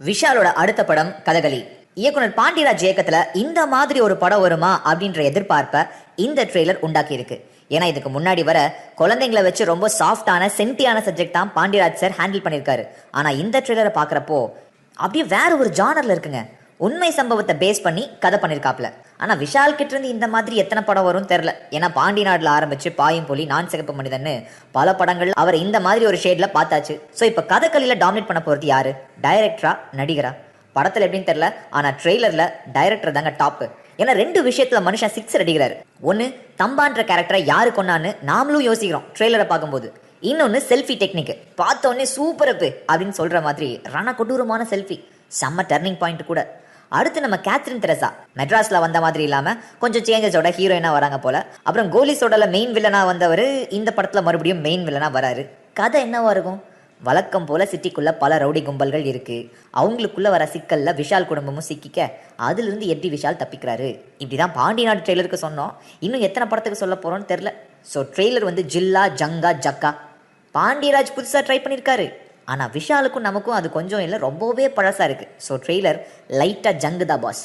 விஷாலோட அடுத்த படம் கதகளி. இயக்குனர் பாண்டியராஜ் இயக்கத்துல இந்த மாதிரி ஒரு படம் வருமா அப்படின்ற எதிர்பார்ப்ப இந்த ட்ரெய்லர் உண்டாக்கி இருக்கு. ஏன்னா இதுக்கு முன்னாடி வர குழந்தைங்களை வச்சு ரொம்ப சாஃப்டான சென்டியான சப்ஜெக்ட் தான் பாண்டியராஜ் சார் ஹேண்டில் பண்ணியிருக்காரு. ஆனா இந்த ட்ரெய்லரை பாக்குறப்போ அப்படியே வேற ஒரு ஜானர்ல இருக்குங்க. உண்மை சம்பவத்தை பேஸ் பண்ணி கதை பண்ணியிருக்காப்ல. ஆனா விஷால் கிட்ட இருந்து இந்த மாதிரி எத்தனை படம் வரும்னு தெரியல. ஏன்னா பாண்டி நாடுல ஆரம்பிச்சு பாயும் புலி, நான் சிகப்பு மனிதன்னு பல படங்கள் அவர் இந்த மாதிரி ஒரு ஷேட்ல பார்த்தாச்சு. ஸோ இப்போ கதைகளில டாமினேட் பண்ண போறது யாரு? டைரக்டரா, நடிகரா? படத்துல எப்படின்னு தெரியல. ஆனா ட்ரெய்லர்ல டைரக்டர் தாங்க டாப். ஏன்னா ரெண்டு விஷயத்துல மனுஷன் சிக்ஸ் அடிக்கிறாரு. ஒன்னு தம்பான்ற கேரக்டரை யாரு கொண்டான்னு நாமளும் யோசிக்கிறோம் ட்ரெய்லரை பார்க்கும்போது. இன்னொன்னு செல்ஃபி டெக்னிக். பார்த்தோன்னே சூப்பர் அப்பு அப்படின்னு சொல்ற மாதிரி ரண கொடூரமான செல்ஃபி. செம்ம டர்னிங் பாயிண்ட் கூட. அடுத்து நம்ம கேத்ரின் தெரசா மெட்ராஸ்ல வந்த மாதிரி இல்லாம கொஞ்சம் சேஞ்சஸோட ஹீரோயினா வராங்க போல. அப்புறம் கோலிசோடல மெயின் வில்லனா வந்தவர் இந்த படத்துல மறுபடியும் மெயின் வில்லனா வராரு. கதை என்னவா இருக்கும்? வழக்கம் போல சிட்டிக்குள்ள பல ரவுடி கும்பல்கள் இருக்கு. அவங்களுக்குள்ள வர சிக்கல்ல விஷால் குடும்பமும் சிக்கிக்க அதுல இருந்து எப்படி விஷால் தப்பிக்கிறாரு. இப்படிதான் பாண்டி நாடு ட்ரெய்லருக்கு சொன்னோம். இன்னும் எத்தனை படத்துக்கு சொல்ல போறோம்னு தெரியல. ஸோ ட்ரெய்லர் வந்து ஜில்லா ஜங்கா ஜக்கா. பாண்டியராஜ் புதுசா ட்ரை பண்ணியிருக்காரு. ஆனால் விஷாலுக்கும் நமக்கும் அது கொஞ்சம் இல்லை, ரொம்பவே பழசாக இருக்குது. ஸோ ட்ரெய்லர் லைட்டாக ஜங்கு தான் பாஸ்.